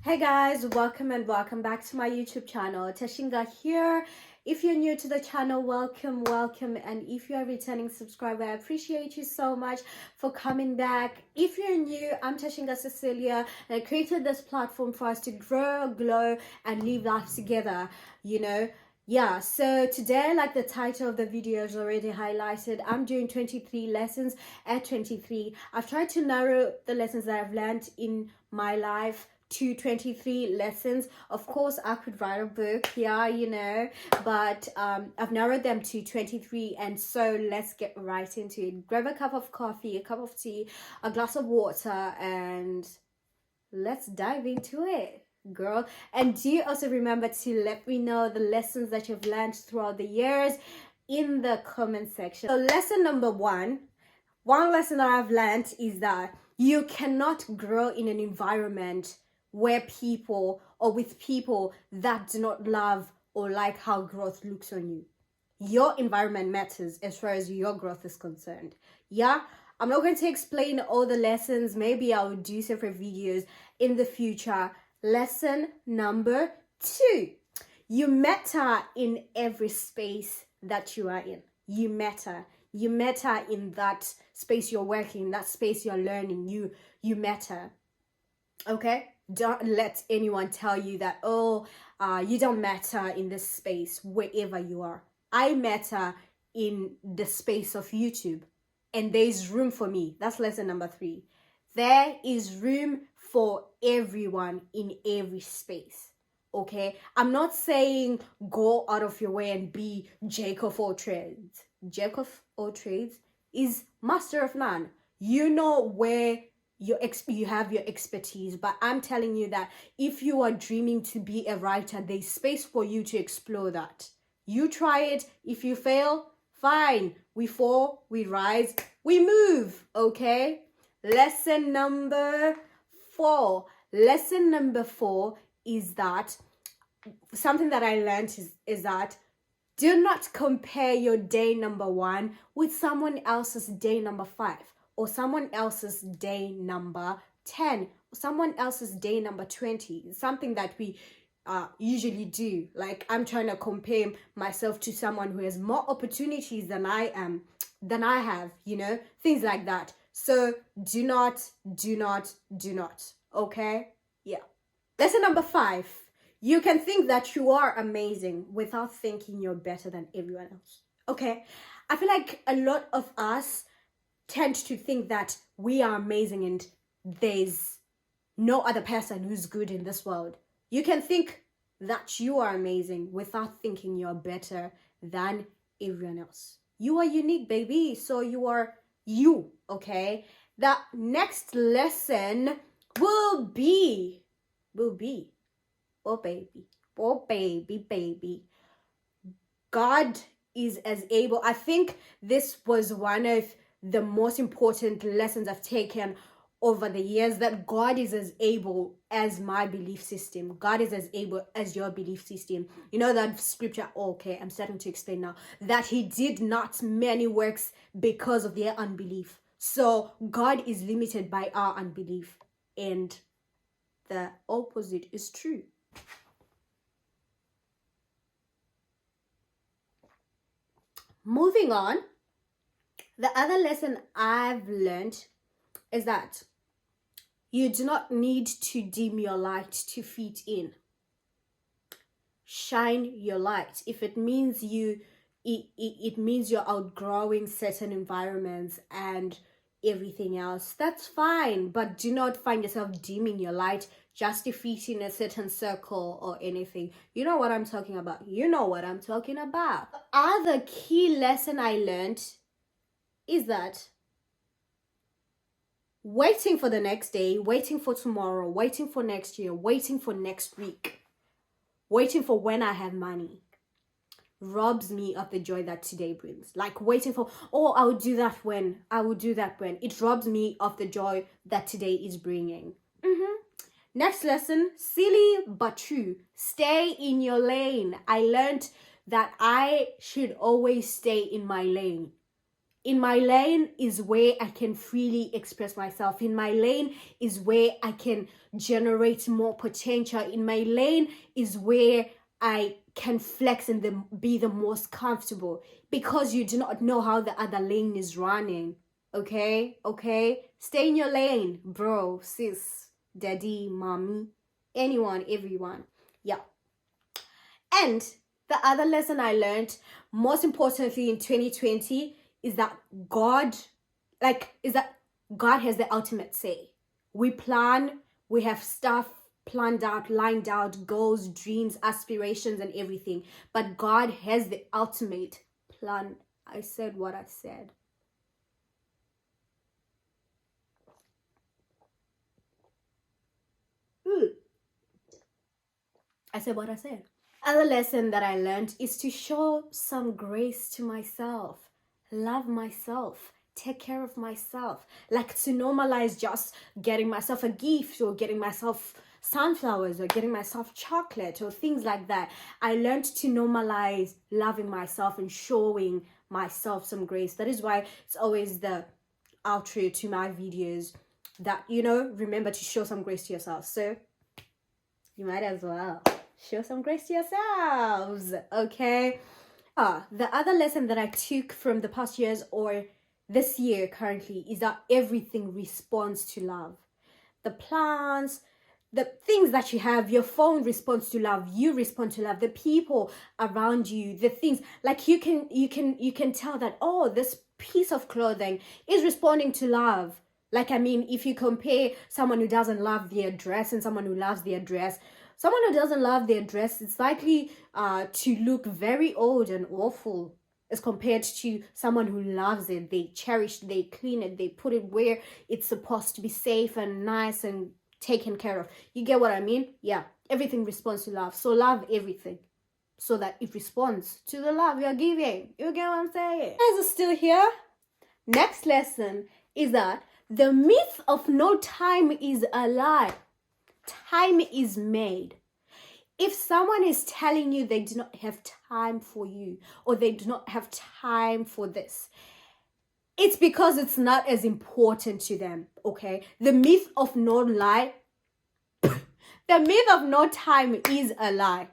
Hey guys, welcome and welcome back to my YouTube channel. Tashinga here. If you're new to the channel, welcome. And if you're a returning subscriber, I appreciate you so much for coming back. If you're new, I'm Tashinga Cecilia, and I created this platform for us to grow, glow, and live life together, Yeah, so today, like the title of the video is already highlighted, I'm doing 23 lessons at 23. I've tried to narrow the lessons that I've learned in my life to 23 lessons. Of course, I could write a book, but I've narrowed them to 23, and so let's get right into it. Grab a cup of coffee, a cup of tea, a glass of water, and let's dive into it, girl. And do also remember to let me know the lessons that you've learned throughout the years in the comment section. So lesson number one lesson that I've learned is that you cannot grow in an environment where people or with people that do not love or like how growth looks on you. Your environment matters as far as your growth is concerned. Yeah, I'm not going to explain all the lessons. Maybe I'll do separate videos in the future. Lesson number 2, you matter in every space that you are in. You matter in that space you're working, that space you're learning. You matter. Okay, don't let anyone tell you that, you don't matter in this space. Wherever you are, I matter in the space of YouTube, and there's room for me. That's lesson number 3. There is room for everyone in every space. Okay, I'm not saying go out of your way and be jack of all trades. Jack of all trades is master of none. You know where you have your expertise, but I'm telling you that if you are dreaming to be a writer, there's space for you to explore that. You try it. If you fail, fine. We fall, we rise, we move. Okay. Lesson number 4 is that something that I learned is that do not compare your day number 1 with someone else's day number 5, or someone else's day number 10, or someone else's day number 20. Something that we usually do. Like, I'm trying to compare myself to someone who has more opportunities than I have, things like that. So do not, okay? Yeah. Lesson number 5. You can think that you are amazing without thinking you're better than everyone else. Okay? I feel like a lot of us tend to think that we are amazing and there's no other person who's good in this world. You can think that you are amazing without thinking you're better than everyone else. You are unique, baby. So you are you, okay? The next lesson will be, oh baby, God is as able. I think this was one of the most important lessons I've taken over the years, that God is as able as my belief system. God is as able as your belief system. You know that scripture, okay, I'm starting to explain now, that he did not many works because of their unbelief. So God is limited by our unbelief, and the opposite is true. Moving on, the other lesson I've learned is that you do not need to dim your light to fit in. Shine your light. If it means it means you're outgrowing certain environments and everything else, that's fine. But do not find yourself dimming your light just to fit in a certain circle or anything. You know what I'm talking about. The other key lesson I learned is that waiting for the next day, waiting for tomorrow, waiting for next year, waiting for next week, waiting for when I have money robs me of the joy that today brings. Like waiting for, I will do that when. It robs me of the joy that today is bringing. Next lesson, silly but true. Stay in your lane. I learned that I should always stay in my lane. In my lane is where I can freely express myself. In my lane is where I can generate more potential. In my lane is where I can flex and be the most comfortable, because you do not know how the other lane is running. Okay? Stay in your lane, bro, sis, daddy, mommy, anyone, everyone. Yeah. And the other lesson I learned, most importantly in 2020, is that God has the ultimate say. We plan, we have stuff planned out, lined out, goals, dreams, aspirations, and everything. But God has the ultimate plan. I said what I said. I said what I said. Other lesson that I learned is to show some grace to myself, love myself, take care of myself, like to normalize just getting myself a gift or getting myself sunflowers or getting myself chocolate or things like that. I learned to normalize loving myself and showing myself some grace. That is why it's always the outro to my videos that, you know, remember to show some grace to yourself. So you might as well show some grace to yourselves, okay? The other lesson that I took from the past years or this year currently is that everything responds to love. The plants, the things that you have, your phone responds to love, you respond to love, the people around you, the things, like you can tell that, oh, this piece of clothing is responding to love. Like, I mean, if you compare someone who doesn't love their dress and someone who loves their dress, someone who doesn't love their dress is likely to look very old and awful as compared to someone who loves it. They cherish it, they clean it, they put it where it's supposed to be safe and nice and taken care of. You get what I mean? Yeah, everything responds to love. So love everything so that it responds to the love you're giving. You get what I'm saying? You guys are still here? Next lesson is that the myth of no time is a lie. Time is made. If someone is telling you they do not have time for you or they do not have time for this, it's because it's not as important to them, okay? The myth of no lie, the myth of no time is a lie.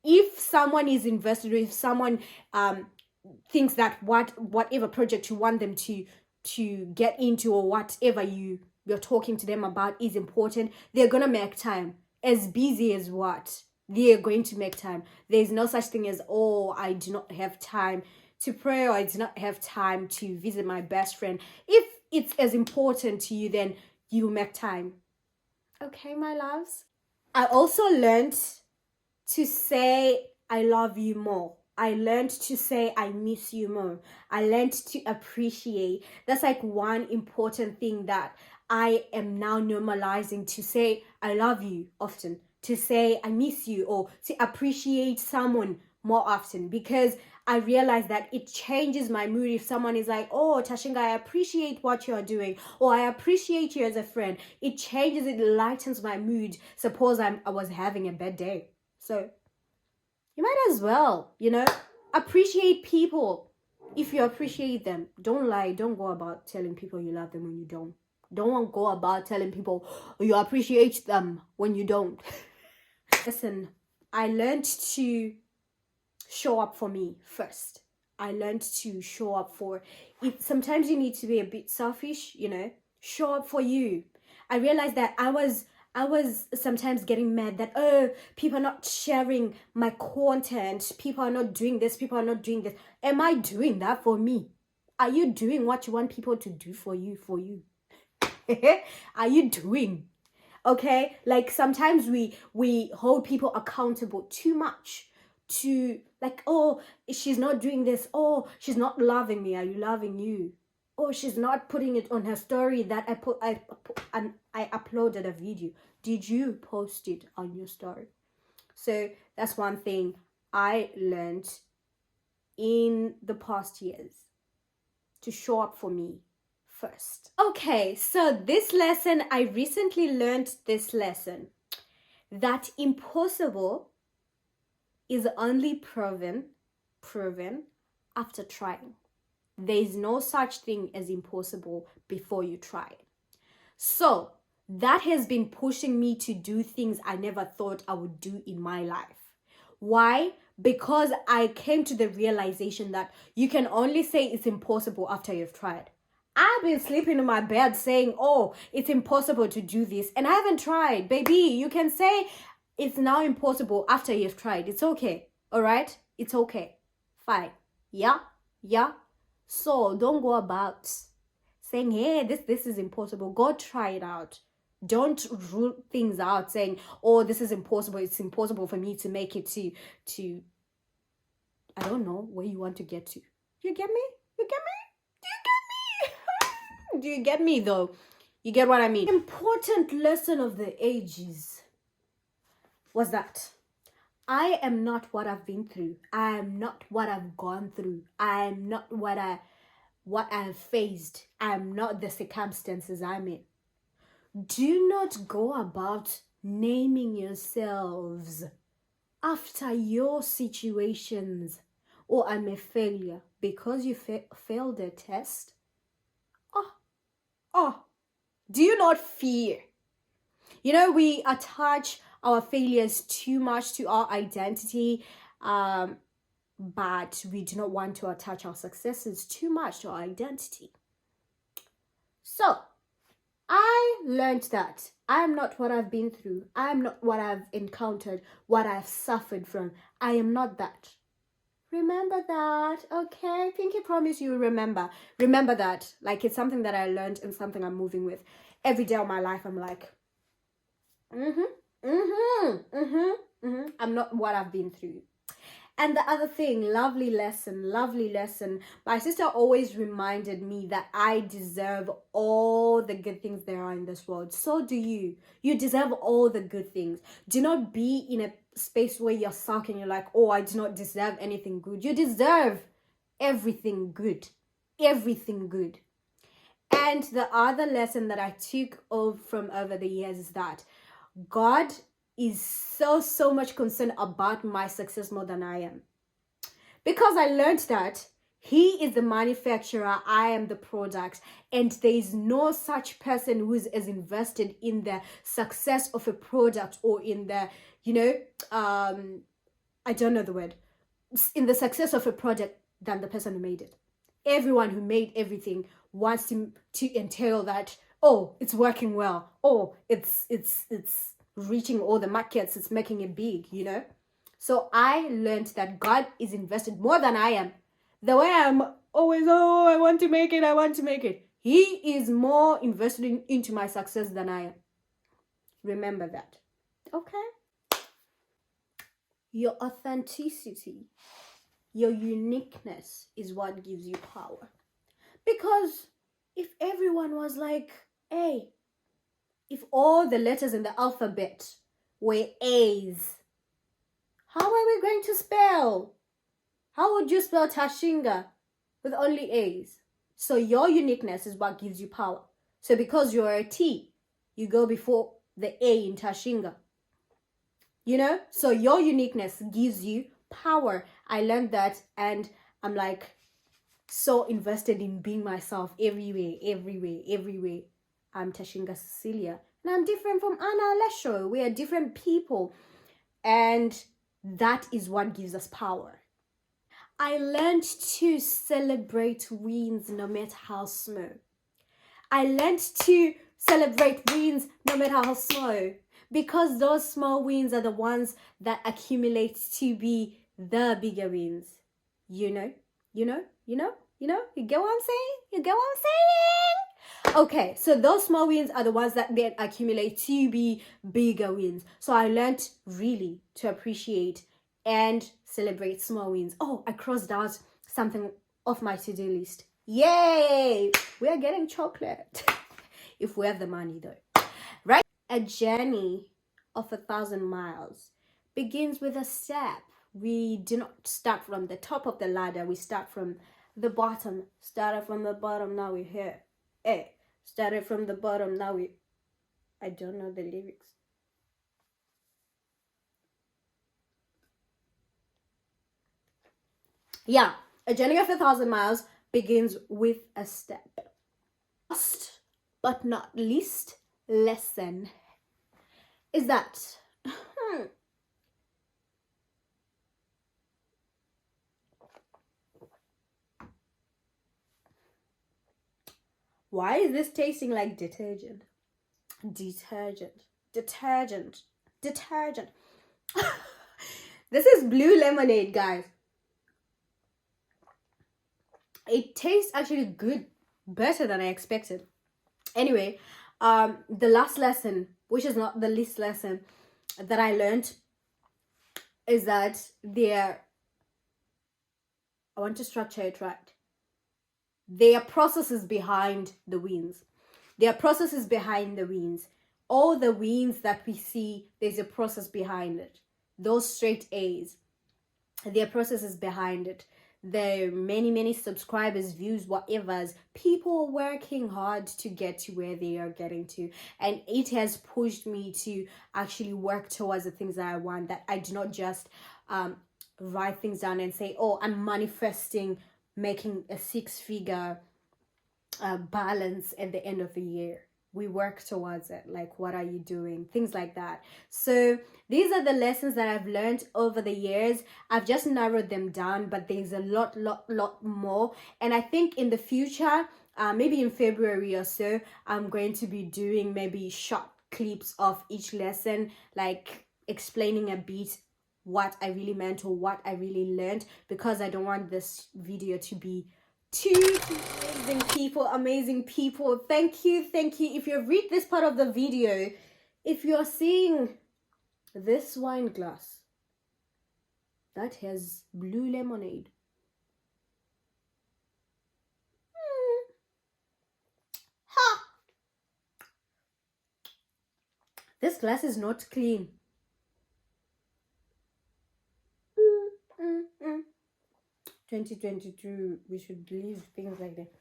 If someone is invested, or if someone thinks that whatever project you want them to get into or whatever you're talking to them about is important, they're gonna make time. As busy as what? They're going to make time. There's no such thing as, oh, I do not have time to pray or I do not have time to visit my best friend. If it's as important to you, then you make time. Okay, my loves? I also learned to say I love you more. I learned to say I miss you more. I learned to appreciate. That's like one important thing that I am now normalizing, to say I love you often, to say I miss you, or to appreciate someone more often, because I realize that it changes my mood if someone is like, oh, Tashinga, I appreciate what you're doing, or I appreciate you as a friend. It changes, it lightens my mood. Suppose I was having a bad day. So you might as well, you know, appreciate people. If you appreciate them, don't lie. Don't go about telling people you love them when you don't. Don't go about telling people you appreciate them when you don't. Listen, I learned to show up for me first. I learned to show up for it. Sometimes you need to be a bit selfish, you know. Show up for you. I realized that I was sometimes getting mad that, oh, people are not sharing my content, people are not doing this, people are not doing this. Am I doing that for me? Are you doing what you want people to do for you? Are you doing? Okay, like sometimes we hold people accountable too much to, like, oh, she's not doing this, oh, she's not loving me. Are you loving you? Oh, she's not putting it on her story that I uploaded a video. Did you post it on your story? So that's one thing I learned in the past years, to show up for me first. Okay, so this lesson, I recently learned this lesson, that impossible is only proven after trying. There is no such thing as impossible before you try it. So that has been pushing me to do things I never thought I would do in my life. Why? Because I came to the realization that you can only say it's impossible after you've tried. I've been sleeping in my bed saying, oh, it's impossible to do this, and I haven't tried. Baby, you can say it's now impossible after you've tried. It's okay. All right? It's okay. Fine. Yeah? Yeah? So don't go about saying, hey, this is impossible. Go try it out. Don't rule things out saying, oh, this is impossible. It's impossible for me to make it to I don't know where you want to get to. You get me? You get me? Do you get me? Do you get me though? You get what I mean? Important lesson of the ages was that I am not what I've been through. I am not what I've gone through. I am not what I've faced. I am not the circumstances I'm in. Do not go about naming yourselves after your situations. Oh, I'm a failure because you failed a test. Do you not fear? You know, we attach our failures too much to our identity, but we do not want to attach our successes too much to our identity. So I learned that I am not what I've been through. I am not what I've encountered, what I've suffered from. I am not that. Remember that, okay? Pinky promise you remember. Remember that. Like, it's something that I learned and something I'm moving with. Every day of my life, I'm like, I'm not what I've been through. And the other thing, lovely lesson. My sister always reminded me that I deserve all the good things there are in this world. So do you. You deserve all the good things. Do not be in a space where you're stuck and you're like, oh, I do not deserve anything good. You deserve everything good. Everything good. And the other lesson that I took from over the years is that God is so much concerned about my success more than I am. Because I learned that He is the manufacturer, I am the product, and there is no such person who is as invested in the success of a product or in the, I don't know the word, in the success of a product than the person who made it. Everyone who made everything wants to entail that, oh, it's working well. Oh, it's reaching all the markets, it's making it big, So I learned that God is invested more than I am. The way I'm always, oh, I want to make it. He is more invested into my success than I am. Remember that. Okay? Your authenticity, your uniqueness is what gives you power. Because if everyone was like, hey, if all the letters in the alphabet were A's, how are we going to spell? How would you spell Tashinga with only A's? So your uniqueness is what gives you power. So because you're a T, you go before the A in Tashinga. So your uniqueness gives you power. I learned that, and I'm like so invested in being myself everywhere. I'm Tashinga Cecilia, and I'm different from Anna Lesho. We are different people, and that is what gives us power. I learned to celebrate wins no matter how small. I learned to celebrate wins no matter how small, because those small wins are the ones that accumulate to be the bigger wins. You get what I'm saying? Okay, so those small wins are the ones that then accumulate to be bigger wins. So I learned really to appreciate and celebrate small wins. Oh, I crossed out something off my to-do list. Yay! We are getting chocolate. If we have the money though. Right? A journey of 1,000 miles begins with a step. We do not start from the top of the ladder. We start from the bottom. Started from the bottom, now we're here. Hey, started from the bottom, now I don't know the lyrics. Yeah, a journey of 1,000 miles begins with a step. Last but not least lesson is that why is this tasting like detergent? Detergent. This is blue lemonade, guys. It tastes actually good, better than I expected. Anyway, the last lesson, which is not the least lesson that I learned, is that I want to structure it right. There are processes behind the wins. There are processes behind the wins. All the wins that we see, there's a process behind it. Those straight A's, there are processes behind it. There are many subscribers, views, whatever's. People working hard to get to where they are getting to. And it has pushed me to actually work towards the things that I want. That I do not just write things down and say, oh, I'm manifesting making a 6-figure balance at the end of the year. We work towards it. Like, what are you doing? Things like that. So these are the lessons that I've learned over the years. I've just narrowed them down, but there's a lot more. And I think in the future, maybe in February or so, I'm going to be doing maybe short clips of each lesson, like explaining a bit what I really meant or what I really learned, because I don't want this video to be too amazing people. Thank you. If you've read this part of the video, if you're seeing this wine glass that has blue lemonade, this glass is not clean. 2022, we should leave things like that.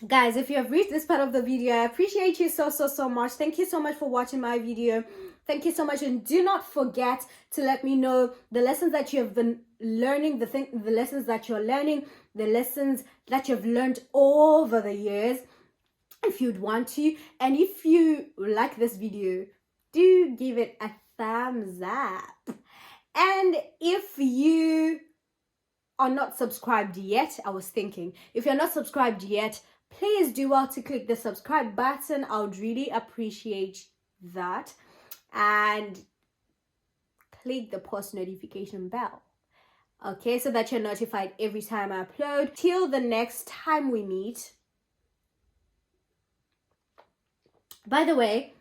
Guys, if you have reached this part of the video, I appreciate you so much. Thank you so much for watching my video. Thank you so much, and do not forget to let me know the lessons that you have been learning, the lessons that you're learning, the lessons that you've learned over the years, if you'd want to. And if you like this video, do give it a thumbs up. And if you are not subscribed yet, if you're not subscribed yet, please do well to click the subscribe button. I would really appreciate that. And click the post notification bell, okay, so that you're notified every time I upload. Till the next time we meet. By the way,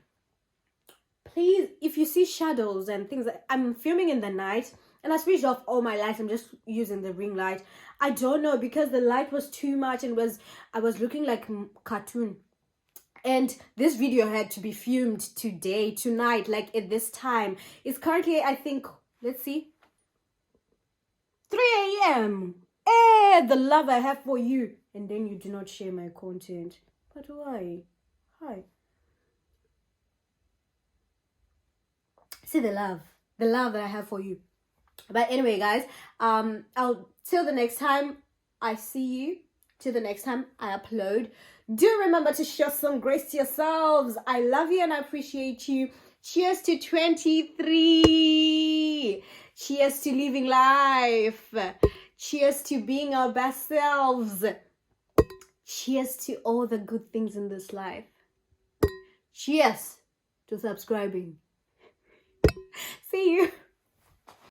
please, if you see shadows and things, I'm filming in the night and I switched off all my lights. I'm just using the ring light. I don't know, because the light was too much and I was looking like a cartoon. And this video had to be filmed tonight, like at this time. It's currently, I think, let's see, 3 a.m. The love I have for you. And then you do not share my content. But why? Hi. See the love that I have for you. But anyway, guys, till the next time I see you, till the next time I upload, do remember to show some grace to yourselves. I love you and I appreciate you. Cheers to 23. Cheers to living life. Cheers to being our best selves. Cheers to all the good things in this life. Cheers to subscribing. See you.